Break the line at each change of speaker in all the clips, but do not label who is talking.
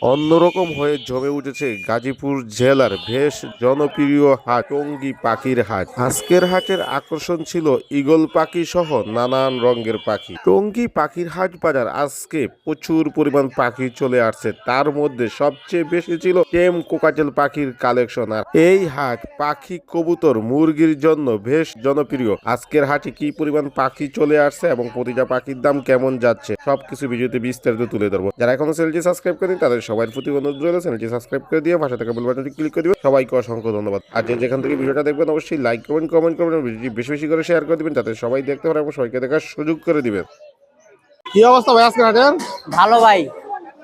অন্যরকম হয়ে জমে উঠেছে গাজীপুর জেলার বেশ জনপ্রিয় হাট টঙ্গী পাখির হাট। আজকের হাটের আকর্ষণ ছিল ঈগল পাখি সহ নানান রঙের পাখি। টঙ্গী পাখির হাট বাজার আজকে প্রচুর পরিমাণ পাখি চলে আসছে, তার মধ্যে সবচেয়ে বেশি ছিল টেম কোকাটেল পাখির কালেকশন। আর এই হাট পাখি, কবুতর, মুরগির জন্য বেশ জনপ্রিয়। আজকের হাটে কি পরিমাণ পাখি চলে আসছে এবং প্রতিটা পাখির দাম কেমন যাচ্ছে সবকিছু ভিডিওতে বিস্তারিত তুলে ধরবো। যারা এখনো চ্যানেলটি সাবস্ক্রাইব করেন তাদের সবার প্রতি অনুরোধ রইল চ্যানেলটি সাবস্ক্রাইব করে দিয়ে পাশে থাকা বেল বাটনটি ক্লিক করে দিবেন। সবাইকে অসংখ্য ধন্যবাদ। আর যেখান থেকে ভিডিওটা দেখবেন অবশ্যই লাইক করবেন, কমেন্ট করবেন, ভিডিওটি বেশি বেশি করে শেয়ার করে দিবেন যাতে সবাই দেখতে পারে এবং সবাইকে দেখার সুযোগ করে দিবেন। কি অবস্থা ভাই আজকে হাটের?
ভালো ভাই।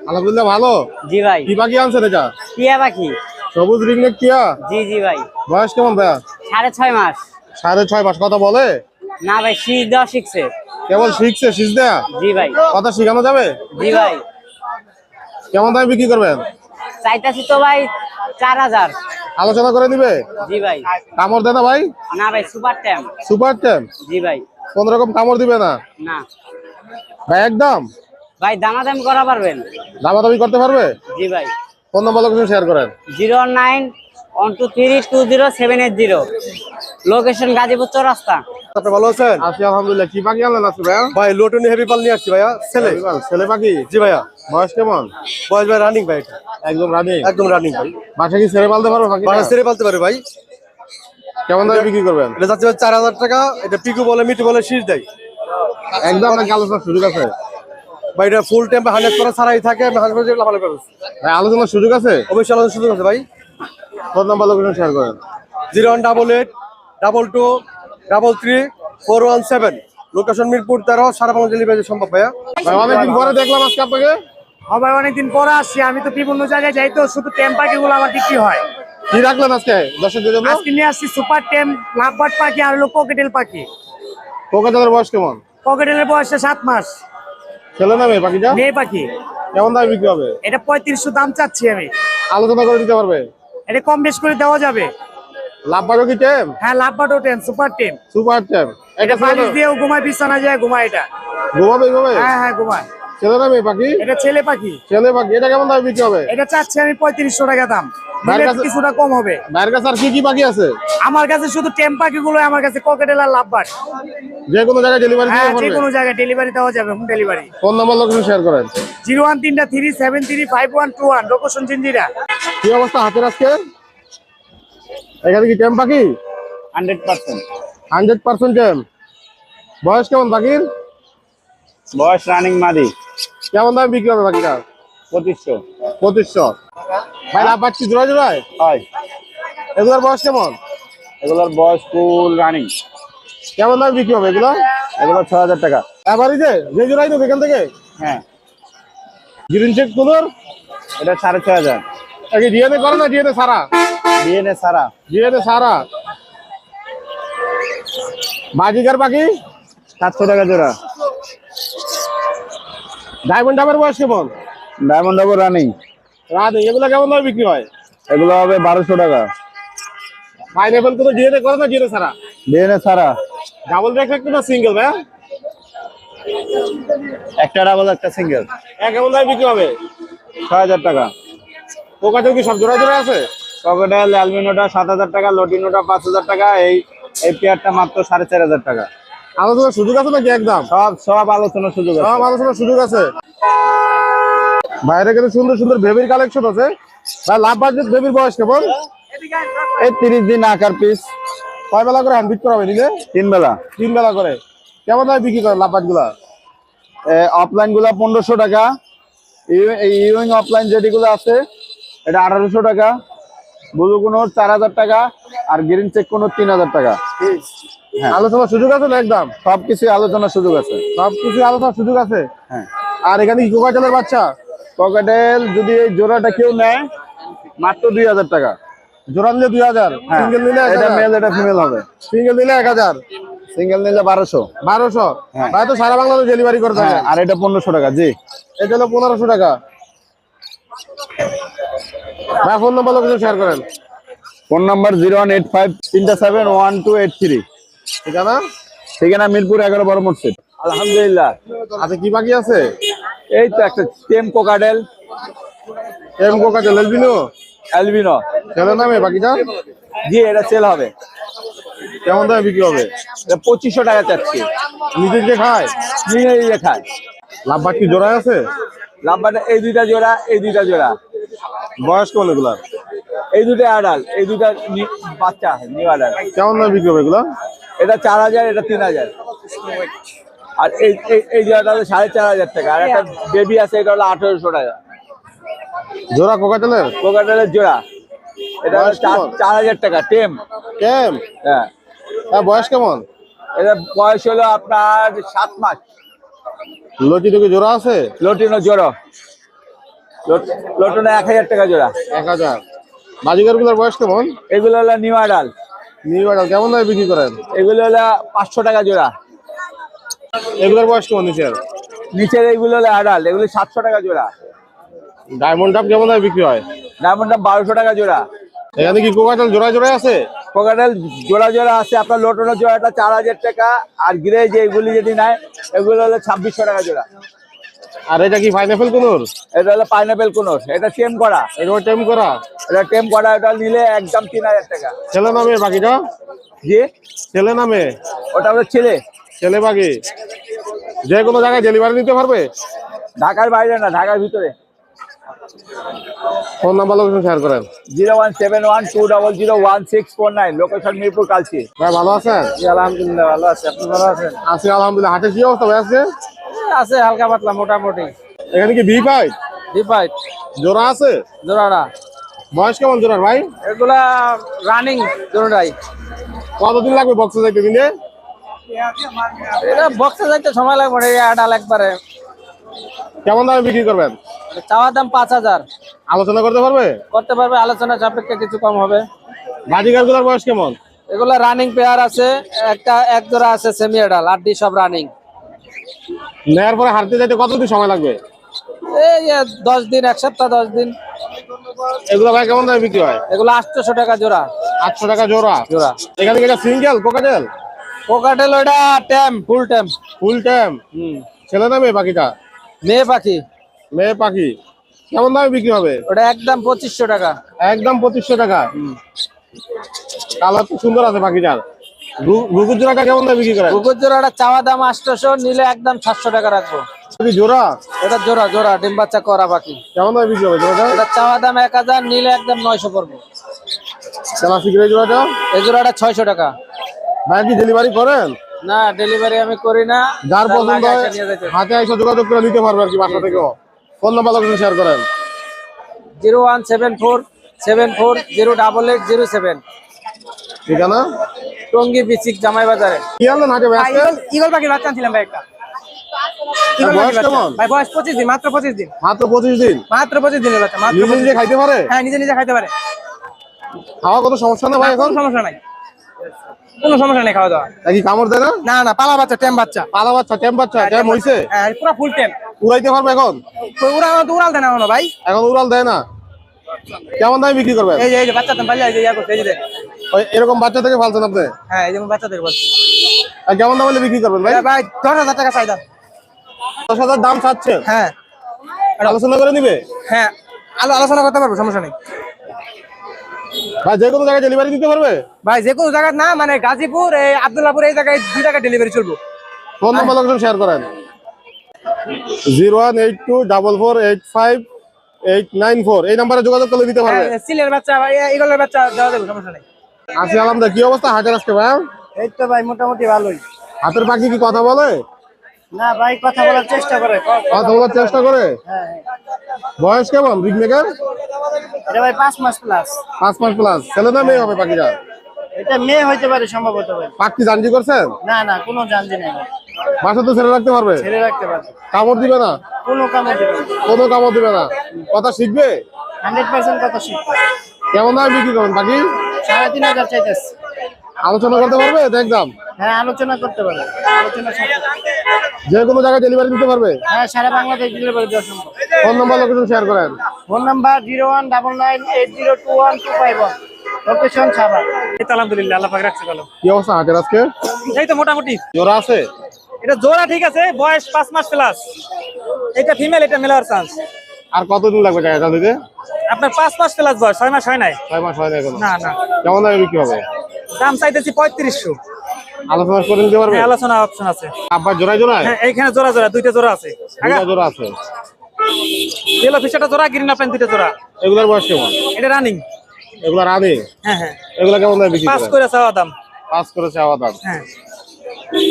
আলহামদুলিল্লাহ ভালো।
জি ভাই।
কি পাখি আনছেন এটা?
টিয়া পাখি।
সবুজ রিংনেক টিয়া?
জি জি ভাই।
বয়স কেমন ভাইয়া?
6.5 মাস।
6.5 মাস। কথা বলে
না ভাই, শীষ দেওয়া শিখছে।
কেবল শিখছে? শিখ দেয়া?
জি ভাই।
কথা শিখানো যাবে?
জি ভাই।
কেমন দামে বিক্রি করবেন?
চাইতাছি তো ভাই 4000।
আলোচনা করে দিবে?
জি ভাই।
কামড় দেয় না ভাই?
না ভাই, সুপার ট্যাম।
সুপার ট্যাম?
জি ভাই।
কোন রকম কামড় দিবে না?
না
ভাই একদম
ভাই, দামাদাম করা পারবেন?
দামাদামি করতে পারবে?
জি ভাই।
ফোন নাম্বার লোকেশন শেয়ার করেন।
09123207880। লোকেশন গাজীপুর চৌরাস্তা।
আপনি ভালো আছেন?
আছি আলহামদুলিল্লাহ। কি পাখি আনলেন আজকে ভাইয়া?
ভাই লোটনি হেভি পাল নিয়ে আসছি ভাইয়া। ছেলে
ছেলে পাখি?
জি ভাইয়া।
বয়স কেমন?
বয়স ভাই রানিং ভাই, এটা
একদম রানিং?
একদম রানিং ভাই।
বাসা কি ছেড়ে পালতে পারবে পাখি?
বাসা ছেড়ে পালতে পারে ভাই।
কেমন দামে বিক্রি করবেন?
এটা যাচ্ছে ভাই 4000 টাকা। এটা পিকু বলে, মিটু বলে, শীষ দেয়
একদম নাকি আলোচনার সুযোগ আছে?
ভাই। এটা ফুল টাইম 100% ছাড়াই থাকে। আমি 100% লাফালাফি করছি।
ভাই আলোচনার সুযোগ আছে?
অবশ্যই আলাদা সুযোগ আছে ভাই।
ফোন নাম্বার লোকেশন শেয়ার করেন।
01888334117। লোকেশন মিরপুর 13। সারা বাংলা ডেলিভারি সম্ভব ভাইয়া।
ভাই অনেকদিন পরে দেখলাম আজকে আপনাকে।
হ্যাঁ ভাই, অনেকদিন পরে আসছি। আমি তো বিভিন্ন জায়গায় যাই, তো শুধু টেম পাখিগুলো আমার বিক্রি হয়।
কি রাখলেন আজকে দর্শকদের জন্য?
আজকে নিয়ে আসছি সুপার টেম, লাভবার্ড পাখি আর হলো কোকাটেল পাখি।
কোকাটেলের বয়স কেমন?
কোকাটেলের বয়সে 7 মাস।
ছেলে না মেয়ে পাখিটা?
মেয়ে পাখি।
কেমন দামে বিক্রি হবে?
এটা 3500 দাম চাচ্ছি আমি।
আলোচনা করে দিতে পারবে?
এটা কম বেশ করে দেওয়া যাবে।
লাভবারও কি টেম?
হ্যাঁ, লাভবার্ড ও টেম, সুপার টেম।
সুপার টেম।
এটা বালিশ দিয়েও ঘুমায়, বিছানা যায় ঘুমায়। এটা
ঘুমাবে ঘুমাবে?
হ্যাঁ হ্যাঁ ঘুমায়।
ছেলে না মেয়ে পাখি?
এটা ছেলে পাখি।
ছেলে পাখি। এটা কেমন দামে বিক্রি হবে?
এটা চাচ্ছি আমি 3500 টাকা দাম।
ভাইয়ের
নিলে
কাছে-
কিছুটা কম হবে।
ভাইয়ের কাছে আর কি কি পাখি আছে?
আমার কাছে শুধু টেম পাখিগুলো, আমার কাছে কোকাটেল আর লাভবার্ড।
যে কোনো জায়গায় ডেলিভারি
হ্যাঁ,
দিতে
যে
পারবে?
কোনো জায়গায় ডেলিভারি দেওয়া যাবে, home delivery.
Phone number location share করেন।
013735121, লোকেশন জিঞ্জিরা।
কি অবস্থা হাতের আজকে? এখানে কি টেম পাখি?
100%।
100% টেম। বয়স কেমন পাখির?
বয়স রানিং মাদি।
কেমন দামে বিক্রি হবে পাখিটা?
2500।
2500। ভাই লাভ পাচ্ছি জোড়ায় জোড়ায়?
হয়।
এগুলোর বয়স কেমন?
এগুলোর বয়স ফুল রানিং।
কেমন দামে বিক্রি হবে এগুলো?
এগুলো 6000 টাকা।
এবারে যে জোড়াই তো এখান থেকে?
হ্যাঁ,
গ্রিন চেক কুলোর?
এটা 6500।
নাকি ডিএনএ করে না ডিএনএ সারা?
ডিএনএ সারা।
ডিএনএ সারা। বাজিকার পাখি?
700 টাকা জোড়া।
ডায়মন্ড ডাবের বয়স কেমন?
Diamond double running.
রানিং। এগুলো কেমন দামে বিক্রি হয়?
এগুলো হবে 1200 টাকা।
পাইনাপেল কোনো ডিএনএ করে না ডিএনএ সারা?
ডিএনএ সারা।
ডাবল রেক একটু না সিঙ্গেল ভাইয়া?
একটা ডাবল, একটা সিঙ্গেল।
কেমন দামে বিক্রি হবে?
6000 টাকা।
পোকাটেল কি সব জোড়া জোড়া আছে?
ক্রোকোডাইল অ্যালবিনোটা 7000 টাকা, লটিনোটা 5000 টাকা। এই পেয়ারটা মাত্র 4500 টাকা।
আলোচনার সুযোগ আছে নাকি একদম?
সব আলোচনার সুযোগ আছে।
সব আলোচনার সুযোগ আছে। বাইরে কিন্তু সুন্দর সুন্দর বেবির কালেকশন আছে। ভাই লাভ বাজেট বেবির বয়স কেমন?
এই 30 দিন আকার পিস।
কয় বেলা করে হ্যান্ড ফিট করা হবে নিলে?
3 বেলা।
3 বেলা করে। কেমন দামে বিক্রি করে লাভ বাজগুলা?
অফলাইন গুলা 1500 টাকা। ইউইং অফলাইন যেগুলো আছে এটা 1800 টাকা। ব্লু কোনো 4000 টাকা আর গ্রিন চেক কোনো 3000 টাকা। হ্যাঁ।
আলোচনার সুযোগ আছে না একদম?
সবকিছু আলোচনার সুযোগ আছে।
সবকিছু আলোচনার সুযোগ আছে।
হ্যাঁ।
আর এখানে কি কোকাটেলের বাচ্চা?
ক্রোকোডাইল যদি এই জোড়াটা কেউ নেয় মাত্র 2000 টাকা।
জোড়া নিলে 2000,
হ্যাঁ।
সিঙ্গেল নিলে
এটা
1000,
মেল, এটা ফিমেল হবে।
সিঙ্গেল নিলে 1000,
সিঙ্গেল নিলে 1200।
1200।
হ্যাঁ।
ভাই তো সারা বাংলাদেশে ডেলিভারি করে থাকে।
হ্যাঁ, আর এটা 1500 টাকা। জি,
এটা হলো 1500 টাকা। ভাই ফোন নাম্বার লোকেশন শেয়ার করেন।
Phone number 01853771283।
ঠিকানা?
ঠিকানা মিরপুর 11 বড় মসজিদ। আলহামদুলিল্লাহ।
আচ্ছা কি বাকি আছে?
এই তো একটা টেম কোকাডেল। টেম কোকাটেল এলবিনো
অ্যালবিনো।
ছেলের নামে বাকিটা
জি, এটা সেল হবে।
কেমন দামে বিক্রি হবে?
এটা 2500 টাকা চাচ্ছি।
নিজে নিজে খায়?
নিজে নিজে খায়।
লাভবাট কি জোড়ায় আছে?
লাম্বাটা এই দুইটা জোড়া, এই দুইটা জোড়া।
বয়স কেমন এগুলা?
এই দুটো আডাল, এই দুটা বাচ্চা নিউ আডাল।
কেমন দামে বিক্রি হবে এগুলা?
এটা 4000, এটা 3000। আর এই এই জোড়াটা হলো 4500 টাকা। আর একটা বেবি আছে, এটা হলো 1800 টাকা।
জোড়া কোকাটেলের?
কোকাটেলের জোড়া, এটা হলো
বয়স কেমন?
4000 টাকা টেম।
কেম?
হ্যাঁ,
হ্যাঁ, বয়স কেমন?
এটা বয়স হলো আপনার 7 মাস।
লটি টুকি জোড়া আছে?
লটিনো জোড়া, লটিনো 1000 টাকা জোড়া।
1000। বাজিগার গুলার বয়স কেমন?
এগুলো হলো নিউ আডাল।
নিউ আডাল কেমন দামে বিক্রি করেন?
এগুলো হলো 500 টাকা জোড়া।
এগুলার বয়স কেমন নিচের?
নিচের এইগুলো হলো আডাল, এগুলো 700 টাকা জোড়া।
ডায়মন্ড ডাব কেমন দামে বিক্রি হয়?
ডায়মন্ডটা 1200 টাকা জোড়া।
এখানে কি কোকাটেল জোড়ায় জোড়ায় আছে?
কোকাটেল জোড়া জোড়া আছে। আপনার লটনের জোড়াটা 4000 টাকা। আর গ্রে যে এগুলি যদি নেয়, এগুলো হলো 2600 টাকা জোড়া।
আর এটা কি পাইনাপেল কোনোর?
এটা হলো পাইনাপেল কোনোর, এটা টেম করা।
এগুলো টেম করা?
এটা টেম করা, এটা নিলে একদম 3000 টাকা।
ছেলে নামে বাকিটা?
জি,
ছেলে নামে?
ওটা হলো ছেলে।
ছেলে বাকি যে কোনো জায়গায় ডেলিভারি নিতে পারবে?
ঢাকার বাইরে না, ঢাকার ভিতরে।
ফোন নাম্বার লোকেশন শেয়ার করেন।
01712001649, লোকেশন মিরপুর কালচি।
ভাই ভালো আছেন?
আলহামদুলিল্লাহ ভালো আছে, আপনি ভালো আছেন?
আছি আলহামদুলিল্লাহ। হাটে কি অবস্থা ভাই আজকে?
আছে হালকা পাতলা মোটামুটি।
এখানে কি বি পাই
ডিপাইট
জোড়া আছে?
জোড়াটা
বয়স কেমন জোড়ার ভাই?
এগুলা রানিং জোড়াটাই।
কতদিন লাগবে বক্সে যাইতে দিনে?
এটা বক্সে যাইতে সময় লাগবে, এই আডাল একবারে।
কেমন দামে বিক্রি করবেন?
চাওয়ার দাম 5000।
আলোচনা করতে পারবে?
করতে পারবে, আলোচনা সাপেক্ষে কিছু কম হবে।
বাজিগার গুলার বয়স কেমন?
এগুলা রানিং পেয়ার আছে, এক জোড়া আছে সেমি আডাল, আর ডি সব রানিং।
নেয়ার পরে হারতে যাইতে কতদিন সময় লাগবে?
এই 10 দিন, 1 সপ্তাহ 10 দিন।
এগুলো ভাই কেমন দামে বিক্রি হয়?
এগুলো 800 টাকা জোড়া।
800 টাকা জোড়া।
জোড়া
এখানে কি এটা সিঙ্গেল কোকাটেল?
কোকাটেল ওটা টেম, ফুল টেম।
Full time? ছেলে নামে বাকিটা?
মেয়ে পাখি।
মেয়ে পাখি। কেমন দামে বিক্রি হবে?
ওটা একদম 2500 টাকা।
একদম 2500 টাকা। কালার তো সুন্দর আছে পাখিটার। গুগুর জোড়াটা কেমন দামে বিক্রি করেন?
কুকুর জোড়াটা চাওয়া দাম 800, নিলে একদম 700 টাকা রাখবো।
কি জোড়া?
এটা জোড়া জোড়া ডিম বাচ্চা করা পাখি।
কেমন দামে বিক্রি হবে জোড়াটা?
এটা চাওয়া দাম 1000, নিলে একদম 900 পড়বে।
ক্লাসিক এই জোড়াটা?
এই জোড়াটা 600 টাকা।
ভাই কি ডেলিভারি করেন?
না, ডেলিভারি আমি করি না।
যার পছন্দ
লাগে
হয়
একটা নিয়ে যাইতে।
হাতে এসে যোগাযোগ করে নিতে পারবে আর কি বাসা থেকেও। ফোন নাম্বার লোকেশন শেয়ার করেন।
01747408807।
ঠিকানা?
টঙ্গী বিচিক জামাই বাজারে।
কি আনলেন হাটে ভাই আজকে?
ইগল পাখির বাচ্চা আনছিলাম ভাই একটা।
তার বয়স কেমন?
ভাই বয়স 25 দিন, মাত্র 25 দিন।
মাত্র 25 দিন?
মাত্র 25 দিনের বাচ্চা, মাত্র
নিজে
25
নিজে খাইতে পারে?
হ্যাঁ, নিজে নিজে খাইতে পারে।
খাওয়া কোনো সমস্যা না ভাই এখন?
কোনো সমস্যা নাই, কোনো সমস্যা নেই খাওয়া দাওয়া।
নাকি কামড় দেয় না?
না না, পালা বাচ্চা, টেম বাচ্চা।
পালা বাচ্চা, টেম বাচ্চা, টেম হইছে?
হ্যাঁ, পুরো ফুল টেম।
উড়াইতে পারবে এখন?
উড়াল দেয় না এখনো ভাই।
এখন উড়াল দেয় না? কেমন দামে বিক্রি করবেন?
এই যে বাচ্চা, পালিয়ে এই যে ইয়া করতে, এই যে।
ওই এরকম বাচ্চা থেকে ফালছেন আপনি?
হ্যাঁ, এই যে বাচ্চাদের বাচ্চা।
আর কেমন দামে বিক্রি করবেন ভাই?
ভাই 10,000 টাকা চাই দাম।
10,000 দাম চাচ্ছে?
হ্যাঁ
আলোচনা করে নিবে?
হ্যাঁ, আলোচনা করতে পারবো, সমস্যা নেই
ভাই যে কোনো জায়গায় ডেলিভারি দিতে পারবে?
ভাই। যে কোনো জায়গায় না, মানে গাজীপুর, এই আব্দুল্লাহপুর, এই জায়গায় 2 টাকা ডেলিভারি চলবো।
ফোন নাম্বার লোকেশন শেয়ার করেন। 01828585894 এই নাম্বারে যোগাযোগ করলে দিতে পারবে।
সিলের বাচ্চা ভাই, ইগলের বাচ্চা দেওয়া যাবে, সমস্যা নেই।
আছি আলহামদুলিল্লাহ। কি অবস্থা হাটের আজকে ভাই?
এই তো ভাই মোটামুটি ভালোই।
হাতের পাখি কি কথা বলে?
না ভাই, কথা বলার চেষ্টা করে।
কথা বলার চেষ্টা করে?
হ্যাঁ,
বয়স কেমন বিগ মেকার?
এটা ভাই 5 মাস প্লাস।
5 মাস প্লাস। ছেলে না মেয়ে হবে পাখিটা?
এটা মেয়ে হইতে পারে সম্ভবত ভাই।
পাখি জানজি করছেন?
না না, কোনো জানজি নেই।
বাসা তো ছেড়ে রাখতে পারবে?
ছেড়ে রাখতে পারে,
কামড় দিবে না?
কোনো কামে দিবে না।
কোনো কামড় দিবে না? কথা শিখবে?
100% কথা শিখবে।
কেমন দামে বিক্রি করবেন পাখি?
3500 চাইতেছে।
আলোচনা করতে পারবে একদম?
হ্যাঁ, আলোচনা করতে পারে, আলোচনা সাপেক্ষে।
যে কোনো জায়গায় ডেলিভারি দিতে পারবে?
হ্যাঁ, সারা বাংলাদেশ ডেলিভারি দেওয়া সম্ভব।
ফোন নাম্বার লোকেশন শেয়ার করেন।
Phone number 01998021251। লোকেশন সাভার। এই তো আলহামদুলিল্লাহ, আল্লাহ পাক রাখছে ভালো।
কি অবস্থা হাটের আজকে?
এই তো মোটামুটি।
জোড়া আছে?
এটা জোড়া ঠিক আছে, বয়স 5 মাস প্লাস। এটা ফিমেল, এটা মেলার চান্স।
আর কতদিন লাগবে টাকা দিতে?
আপনার 5 মাস প্লাস বয়স, 6 মাস হয় নাই।
6 মাস হয় না এখনো।
না না,
কেমন দামে বিক্রি হবে?
দাম চাইতেছি 3500।
আলোচনা করে নিতে পারবে?
হ্যাঁ, আলোচনা অপশন আছে।
আব্বার জোড়ায় জোড়ায়?
হ্যাঁ, এইখানে জোড়া জোড়া, দুইটা জোড়া আছে।
দুইটা জোড়া আছে।
ইয়েলো ফিশারটা জোড়া, গ্রিন আপলাইন দুইটা জোড়া।
এগুলার বয়স কেমন?
এটা রানিং।
এগুলা রানি?
হ্যাঁ হ্যাঁ,
এগুলা কেমন দামে বিক্রি
5
করেন?
করে চাওয়া দাম।
5 করে চাওয়া দাম।
হ্যাঁ,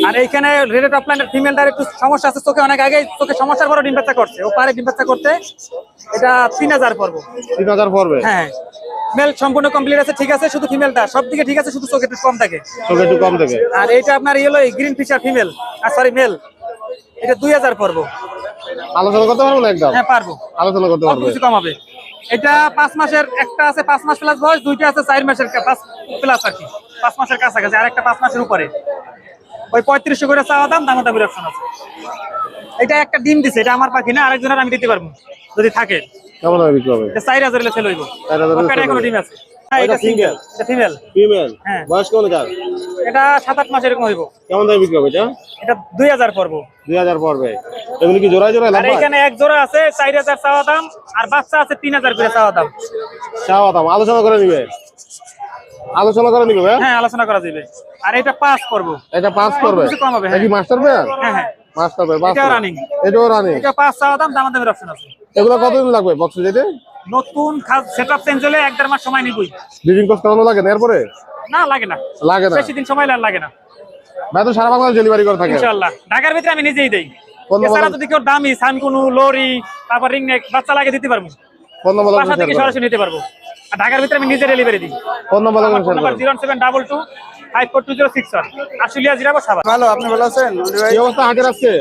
আর এইখানে রেড অফলাইনের ফিমেলটার একটু সমস্যা আছে, চোখে অনেক আগে চোখে সমস্যার পরে ডিম বাচ্চা করছে, ও পারে ডিম বাচ্চা করতে। এটা 3000 পড়বো।
3000 পড়বে?
হ্যাঁ, মেল সম্পূর্ণ কমপ্লিট আছে, ঠিক আছে, শুধু ফিমেলটা সব দিকে ঠিক আছে, শুধু চোখে একটু কম থাকে।
তোকে একটু কম দেবে।
আর এইটা আপনার ইয়েলো গ্রিন ফিশার ফিমেল, আর সরি মেল, এটা 2000 পড়বো।
আলোচনা করতে পারবো না একদম?
হ্যাঁ পারবো,
আলোচনা করতে
অল্প
পারবে।
কিছু কম হবে। এটা 5 মাসের, একটা আছে 5 মাস প্লাস বয়স, দুইটা আছে 4 মাসের 5 প্লাস আর কি, 5 মাসের কাছাকাছি, আর একটা 5 মাসের উপরে। ওই 3500 করে চাওয়া দাম, দামাদামির অপশন আছে। এটা একটা ডিম দিছে, এটা আমার পাখি না, আরেকজনের আমি দিতে পারবো যদি থাকে।
কেমন দামে বিক্রি হবে?
এটা 4000 এর সেল হইব।
4000 এর
ওখানে
sell
এখনো
হইবো।
ডিম আছে। হ্যাঁ, এটা সিঙ্গেল, এটা ফিমেল।
ফিমেল?
হ্যাঁ।
বয়স কেমন যার?
এটা 7-8 মাস এরকম হইব।
কেমন দামে বিক্রি হবে এটা?
এটা 2000 পড়বো।
2000 পড়বে। এগুলো কি জোড়ায় জোড়ায়
আর
লম্বা?
এখানে এক জোড়া আছে 4000 চাওয়া দাম, আর বাচ্চা আছে 3000 করে চাওয়া দাম।
চাওয়া দাম আলোচনা করে নিবে? আলোচনা করে নিবে?
হ্যাঁ, আলোচনা করা যাবে। আর এটা 5 করবো।
এটা 5 করবে?
কিছু কম হবে।
এটা কি মাস্টার পেয়ার?
হ্যাঁ হ্যাঁ,
মাস্টার পেয়ার।
এটাও running।
এটাও রানি?
এটা 5 চাওয়া দাম, দামাদামির অপশন আছে।
এগুলো কতদিন লাগবে বক্স যেতে?
নতুন সেটআপ চেঞ্জ হলে 1-1.5 মাস সময় নিবই।
ব্রিডিং কোর্স করানো লাগে না এরপরে?
না, লাগে না,
লাগে না?
বেশি দিন সময় লাগে না।
ভাই তো সারা বাংলাদেশ ডেলিভারি করে থাকে?
ইনশাআল্লাহ, ঢাকার ভিতরে আমি নিজেই দেই।
কোন নম্বর?
এছাড়া যদি কেউ দামি সানকুনু, লরি, তারপর রিংনেক বাচ্চা লাগে দিতে পারবো,
ফোন নম্বর
বাসা থেকে সরাসরি নিতে পারবো। আর ঢাকার ভিতরে আমি নিজে ডেলিভারি দিই।
ফোন নম্বর
আমার ফোন নাম্বার 07225422061। আশুলিয়া জিরাবো সাবা।
ভালো, আপনি ভালো আছেন?
কি অবস্থা হাটের আজকে?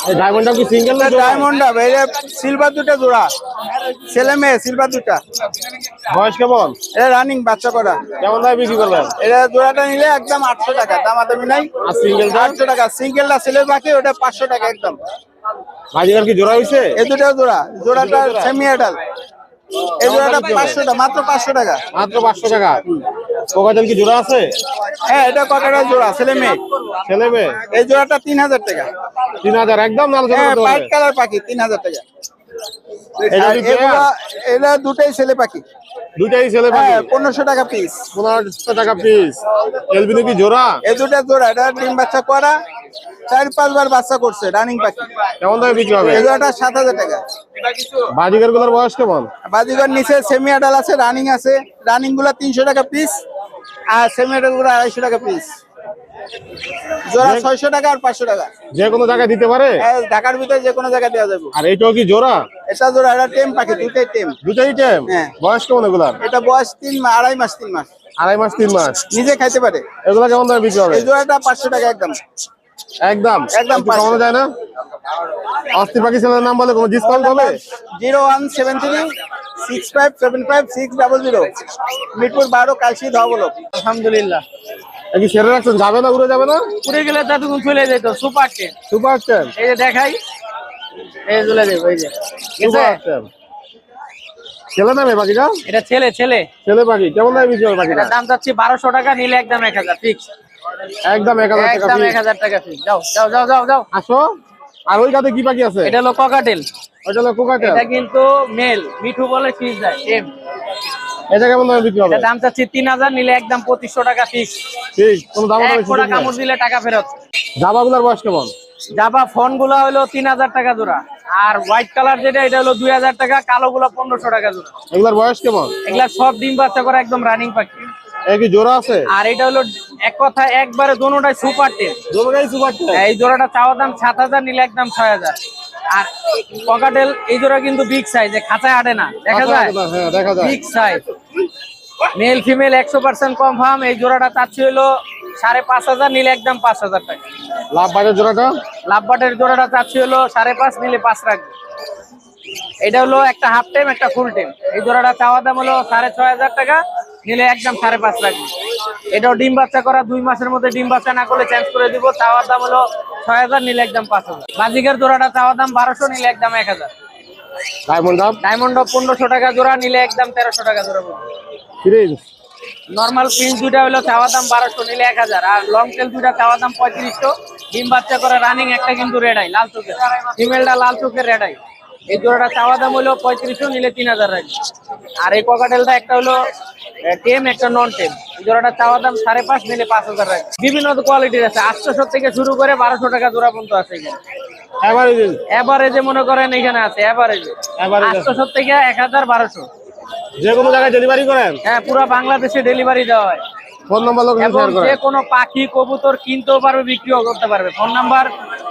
এই ডায়মন্ডটা কি সিঙ্গেল না জোড়া?
ডায়মন্ড আপ, এই সিলভার দুটা জোড়া, ছেলে মেয়ে সিলভার দুটা।
বয়স কেমন?
এটা রানিং বাচ্চা করা।
কেমন দামে বিক্রি করবেন?
এটা জোড়াটা নিলে একদম 800 টাকা, দামাদামি নাই।
আর সিঙ্গেলটা?
800 টাকা। সিঙ্গেলটা ছেলের বাকি, ওটা 500 টাকা একদম।
বাজিগার কি জোড়া হইছে?
এই দুটো জোড়া, জোড়াটা সেমি অ্যাডাল। এই জোড়াটা 500 টাকা, মাত্র 500 টাকা।
মাত্র 500 টাকা। কোকাটেল কি জোড়া আছে?
হ্যাঁ, এটা কটাটা জোড়া, ছেলে মেয়ে।
ছেলে মেয়ে?
এই জোড়াটা 3000 টাকা।
3000 একদম না আলোচনা
হ্যাঁ,
করতে
হোয়াইট
পারবে?
কালার পাখি 3000 টাকা।
এটা
আর
কি
এগুলা, এরা দুটাই ছেলে পাখি।
দুটাই ছেলে পাখি?
হ্যাঁ, 1500 টাকা পিস।
1500 টাকা পিস। এলবিনো কি জোড়া?
এই দুটা জোড়া, এটা ডিম বাচ্চা করা, 4-5 বার বাচ্চা করছে, রানিং পাখি।
কেমন দামে বিক্রি হবে?
এই জোড়াটা 7000 টাকা।
বাজিগার গুলোর বয়স কেমন?
বাজিগর নিচে সেমি অ্যাডাল আছে, রানিং আছে। রানিং গুলা 300 টাকা পিস, আর সেমি অ্যাডাল গুলা 250 টাকা পিস। জোড়া 600 টাকা আর 500 টাকা।
যে কোনো জায়গায় দিতে পারে?
হ্যাঁ, ঢাকার ভিতরে যে কোনো জায়গায় দেওয়া যাবে।
আর এইটাও কি জোড়া?
এটা জোড়া, এটা টেম পাখি, দুটাই টেম।
দুটাই টাইম?
হ্যাঁ।
বয়স কেমন এগুলার?
এটা বয়স 2.5 মাস 3 মাস।
2.5 মাস 3 মাস।
নিজে খাইতে পারে।
এগুলা কেমন দামে বিক্রি হবে?
এই জোড়াটা 500 টাকা একদম।
একদম
একদম
একটু কমানো যায় না? অস্থির পাখি ছেলের নাম বলে কোনো ডিসকাউন্ট হবে?
01736575600। মিরপুর 12, কালশি ধবলক। আলহামদুলিল্লাহ।
এই কি ছেড়ে রাখছেন, যাবে না, উড়ে যাবে না?
উড়ে গেলে ততক্ষণ চলে যেত। Super ten,
super ten?
এই যে দেখাই, এই চলে যাবে, এই যে
সুপার টেন। ছেলে নামে পাখিটা?
এটা ছেলে ছেলে।
ছেলে পাখি কেমন দামে বিক্রি হবে পাখিটা?
এটার দাম চাচ্ছি 1200 টাকা, নিলে একদম 1000 ফিক্স।
একদম 1000 টাকা
একদম
piece।
1000 টাকা ফিক্স। যাও যাও যাও যাও যাও।
আসো। আর ওই গাতে কি পাখি আছে?
এটা হলো ককাটেল।
ওইটা হলো কোকাটেল।
এটা কিন্তু মেল, মিঠু বলে ফিক্স যায় টেম।
এটা কেমন দামে বিক্রি হবে?
এটা দাম চাচ্ছি 3000, নিলে একদম 2500 টাকা ফিক্স।
ঠিক, কোনো দাম হবে?
এক ফোঁটা কামড় দিলে টাকা ফেরত।
জাবাগুলার বয়স কেমন?
জাবা ফোন গুলা হলো 3000 টাকা জোড়া, আর হোয়াইট কালার যেটা এটা হলো 2000 টাকা, কালো গুলা 1500 টাকা জোড়া।
এগুলার বয়স কেমন?
এগুলা সব ডিম বাচ্চা করা, একদম রানিং পাখি।
এই কি জোড়া আছে?
আর এটা হলো এক কথা একবারে দোনোটাই সুপার টেন।
জোড়াই সুপার টেন?
এই জোড়াটা চাওয়া দাম 7000, নিলে একদম 6000। আর ককাটেল এই জোড়া কিন্তু বিগ সাইজ, খাঁচায় আটে না, দেখা যায়।
হ্যাঁ, দেখা যায়।
Big size, male female 100% confirm. এই জোড়াটা চাচ্ছি হলো 5500, নিলে একদম 5000 টাকা।
লাভ বাজার জোড়াটা?
লাভবাটের জোড়াটা চাচ্ছি হলো 5.5, নিলে 5 রাখবে। এটা হলো একটা হাফ টাইম, একটা ফুল টাইম। এই জোড়াটা চাওয়া দাম হলো 6500 টাকা, নিলে একদম 5.5 রাখবে। এটাও ডিম বাচ্চা করা, 2 মাসের মধ্যে ডিম বাচ্চা না করলে চেঞ্জ করে দিব। চাওয়ার দাম হলো 6000, নিলে একদম 5000। বাজিকের জোড়াটা চাওয়া দাম 1200, নিলে একদম 1000।
Diamond up?
ডায়মন্ড 1500 টাকা জোড়া, নিলে একদম 1300 টাকা জোড়া পড়বে।
প্রিন্স?
নর্মাল প্রিন্স দুইটা হলো চাওয়া দাম 1200, নিলে 1000। আর লং টেল দুইটা চাওয়া দাম 3500। ডিম বাচ্চা করে রানিং একটা কিন্তু রেড আই লাল চোখের, ফিমেলটা লাল চোখের রেড আই। এই জোড়াটা চাওয়া দাম হলো 3500, নিলে 3000 রাখবে। আর এই ককাটেলটা একটা হলো টেম, একটা নন টেম। এই জোড়াটা চাওয়া দাম 5.5, নিলে 5000 রাখবে। বিভিন্ন কোয়ালিটির আছে, 800 থেকে শুরু করে 1200 টাকা জোড়া পর্যন্ত আছে এখানে। এভারেজে মনে করেন এখানে আছে এভারেজে 800 থেকে 1000, 1200।
যে কোনো জায়গায় ডেলিভারি করেন?
হ্যাঁ, পুরো বাংলাদেশে ডেলিভারি দেওয়া হয়।
ফোন নাম্বার
এবং যে কোনো পাখি কবুতর কিনতেও পারবে, বিক্রিও করতে পারবে। Phone number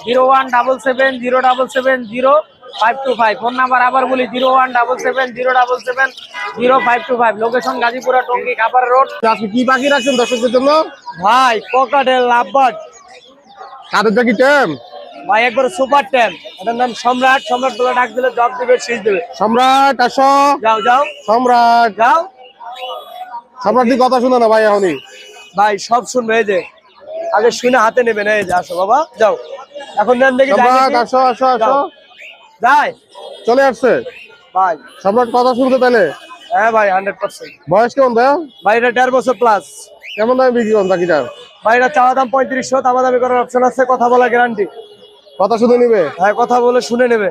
01770700525। ফোন নাম্বার আবার বলি 01770700525। লোকেশন গাজীপুরা, টঙ্গী, খাবার রোড।
আজকে কি পাখি রাখছেন দর্শকদের জন্য?
ভাই ককাটেল লাভবার্ড,
কাদের কি টেম?
ভাই একবার সুপার টেম। এটার নাম সম্রাট। সম্রাট বলে ডাক দিলে জব দিবে, শীষ দেবে।
সম্রাট আসো।
যাও যাও
সম্রাট
যাও।
সম্রাট দি কথা শুনো না ভাই এখনই।
ভাই সব শুনবে, এই যে আগে শুনে হাতে নেবে না। এই যে আসো বাবা, যাও এখন নেন দেখি।
সম্রাট আসো আসো আসো।
যাই
চলে আসছে
ভাই।
সম্রাট কথা শুনতে তাহলে?
হ্যাঁ ভাই 100%।
বয়স কেমন ভাইয়া?
ভাই এটা 1.5 বছর প্লাস।
কেমন দামে বিক্রি করেন পাখিটা?
ভাই এটা চাওয়া দাম 3500, দামাদামি করার অপশন আছে, কথা বলা গ্যারান্টি।
কথা শুনে নিবে?
হ্যাঁ, কথা বলে শুনে নেবে।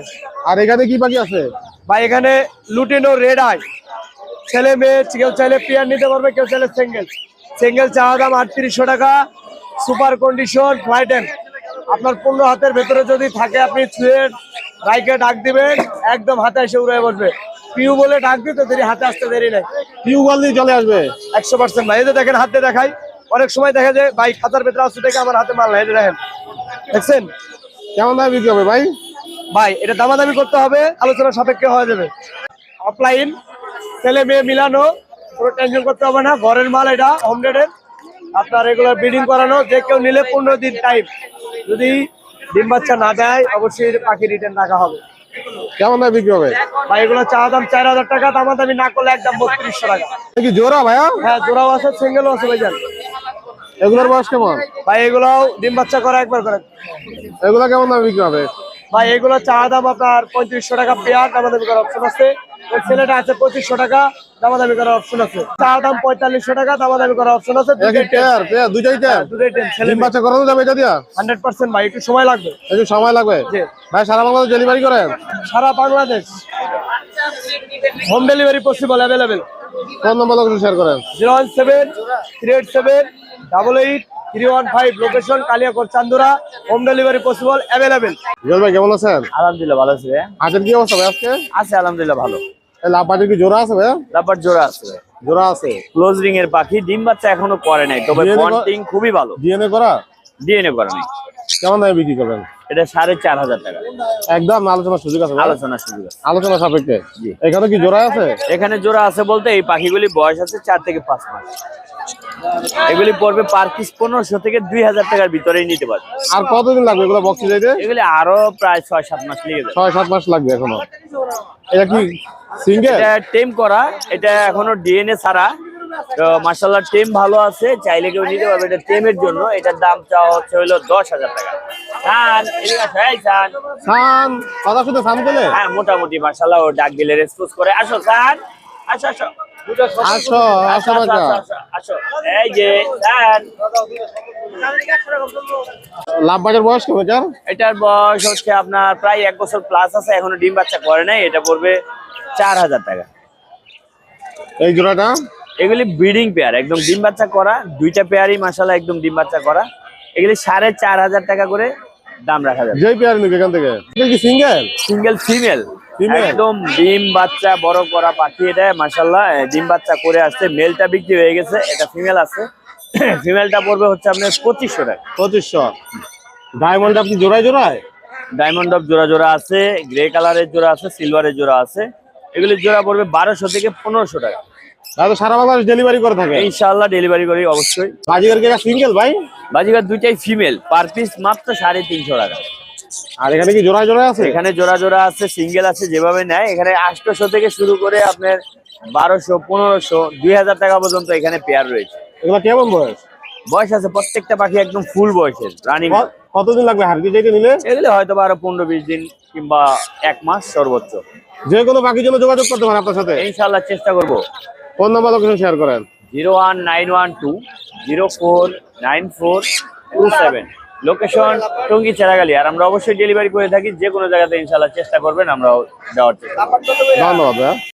আর এখানে কি পাখি আছে?
ভাই এখানে লুটিনো রেড আই, ছেলে মেয়ে কেউ চাইলে পেয়ার নিতে পারবে, কেউ চাইলে সিঙ্গেল। সিঙ্গেল চাওয়া দাম 3800 টাকা। সুপার কন্ডিশন ফ্লাইট এন্ড। আপনার 15 হাতের ভেতরে যদি থাকে, আপনি ছুঁয়ে রাইকে ডাক দিবেন, একদম হাতে এসে উড়ে বসবে। পিউ বলে ডাক দিতে দেরি, হাতে আসতে দেরি নাই।
পিউ বল দিয়ে চলে আসবে
100% ভাই। এই যে দেখেন, হাতে দেখাই। অনেক সময় দেখা যায় ভাই খাতার ভেতরে আসতে থেকে আমার হাতে মাল নাই, এই যে দেখেন, দেখছেন?
কেমন দামে বিক্রি হবে ভাই?
ভাই এটা দামাদামি করতে হবে, আলোচনা সাপেক্ষে হয়ে যাবে। অফলাইন ছেলে মেয়ে মিলানো, কোনো টেনশন করতে হবে না। ঘরের মাল, এটা হোম মেডের। আপনার রেগুলার ব্রিডিং করানো। যে কেউ নিলে 15 দিন টাইম। যদি ডিম বাচ্চা না দেয়, অবশ্যই পাখি রিটার্ন রাখা হবে।
কেমন দামে বিক্রি হবে
ভাই এগুলো চাওয়া দাম 4000 টাকা, দামাদামি না করলে একদম 3200 টাকা।
কি জোড়া ভাইয়া?
হ্যাঁ, জোড়াও আছে, সিঙ্গেলও আছে ভাইজান।
এগুলোর বয়স কেমন?
ভাই এগুলাও ডিম বাচ্চা করা একবার করে।
এগুলো কেমন দামে বিক্রি হবে?
ভাই এগুলো চাওয়া দাম আপনার 3500 টাকা পেয়ার, দামাদামি করার অপশন আছে। ওই ছেলেটা আছে 2500 টাকা, দামাদামি করার অপশন আছে। চাওয়া দাম 4500 টাকা, দামাদামি করার অপশন আছে।
দুইটাই পেয়ার।
দুটোই টেন, ছেলে
ডিম বাচ্চা করানো যাবে এটা দিয়া?
100% ভাই, একটু সময় লাগবে।
একটু সময় লাগবে
জি।
ভাই। সারা বাংলাদেশ ডেলিভারি করেন?
সারা Bangladesh home delivery possible, available.
Phone number location share করেন।
017387315। Location Kaliakair, Chandura. Home delivery possible, available.
জল ভাই কেমন আছেন?
আলহামদুলিল্লাহ ভালো আছে ভাইয়া।
হাতের কি অবস্থা ভাই আজকে?
আছে আলহামদুলিল্লাহ ভালো।
এই লাভ পাখির কি জোড়া আছে ভাইয়া?
লাভবার্ড জোড়া আছে ভাইয়া।
জোড়া আছে।
ক্লোজ রিং এর পাখি, ডিম বাচ্চা এখনো করে নাই, তবে
DNA
বন্টিং খুবই ভালো।
ডিএনএ করা?
ডিএনএ করে নাই।
কেমন দামে বিক্রি করবেন?
এটা 4500 টাকা।
একদম আলোচনার সুযোগ আছে ভাই?
আলোচনার সুযোগ আছে।
আলোচনা সাপেক্ষে।
জি।
এখানে কি জোড়া আছে?
এখানে জোড়া আছে বলতে এই পাখিগুলি বয়স আছে 4 থেকে 5 মাস। এগুলি পড়বে পার পিস 1500 থেকে 2000 টাকার ভিতরেই নিতে পারবে।
আর কতদিন লাগবে এগুলো বক্সে যাইতে?
এগুলি আরো প্রায় 6-7 মাস লেগে যাবে।
6-7 মাস লাগবে এখনো। এটা কি সিঙ্গেল?
এটা টেম করা, এটা এখনো ডিএনএ ছাড়া। তো মাশাআল্লাহ টেম ভালো আছে, চাইলে কেউ নিতে পারবে। এটা টেমের জন্য এটার দাম চাওয়া হচ্ছে হলো 10000 টাকা। সান এদিকে আসো, এই সান।
সান কথা শুনে সান বলে?
হ্যাঁ, মোটামুটি মাশাআল্লাহ ও ডাক দিলে রেসপন্স করে। আসো সান, আসো আসো
আসো আসো বাচ্চা।
আসো। এই যে সান।
লাভ বাজার বয়স কেমন এটার?
এটার বয়স হচ্ছে আপনার প্রায় 1 বছর প্লাস আছে, এখনো ডিম বাচ্চা করে নাই। এটা পড়বে 4000 টাকা।
এই জোড়াটা?
এগুলি ব্রিডিং পেয়ার, একদম ডিম বাচ্চা করা। দুইটা পেয়ারই মাশাআল্লাহ একদম ডিম বাচ্চা করা। এগুলি 4500 টাকা করে দাম রাখা যাবে।
যেই পেয়ার নিবে এখান থেকে। এটা কি সিঙ্গেল?
Single female,
Female?
একদম ডিম বাচ্চা বড় করা পাখি। এটা মাশাআল্লাহ ডিম বাচ্চা করে আসছে। মেলটা বিক্রি হয়ে গেছে, এটা ফিমেল আছে। ফিমেলটা পড়বে হচ্ছে আপনার 2500 টাকা।
2500। ডায়মন্ড আপনি জোড়ায় জোড়ায়?
ডায়মন্ড অফ জোড়া জোড়া আছে, গ্রে কালারের জোড়া আছে, সিলভারের জোড়া আছে। এগুলির জোড়া পড়বে 1200 থেকে 1500 টাকা।
তাহলে সারা বাংলাদেশ ডেলিভারি করে থাকে?
ইনশাআল্লাহ ডেলিভারি করি অবশ্যই।
বাজিগার কি সিঙ্গেল ভাই?
বাজিগার দুইটাই ফিমেল, পার পিস মাত্র 350 টাকা।
আর এখানে কি জোড়ায় জোড়ায় আছে?
এখানে জোড়া জোড়া আছে, সিঙ্গেল আছে, যেভাবে নেয়। এখানে 800 থেকে শুরু করে আপনার 1200, 1500, 2000 টাকা পর্যন্ত এখানে পেয়ার রয়েছে।
এগুলো কেমন বয়স?
বয়স আছে প্রত্যেকটা পাখি একদম ফুল বয়সের রানিং।
কতদিন লাগবে হারকি যেতে নিলে?
এগুলো হয়তো আরো 15-20 দিন কিংবা 1 মাস সর্বোচ্চ।
যে কোনো পাখির জন্য যোগাযোগ করতে পারেন আপনার সাথে?
ইনশাআল্লাহ চেষ্টা করব।
ফোন নাম্বার লোকেশন শেয়ার করেন।
01912049427। লোকেশন টঙ্গী চেরাগালি। আর আমরা অবশ্যই ডেলিভারি করে থাকি, যে কোনো জায়গাতে ইনশাল্লাহ চেষ্টা করবেন আমরা দেওয়ার চেষ্টা করব।
ধন্যবাদ ভাইয়া।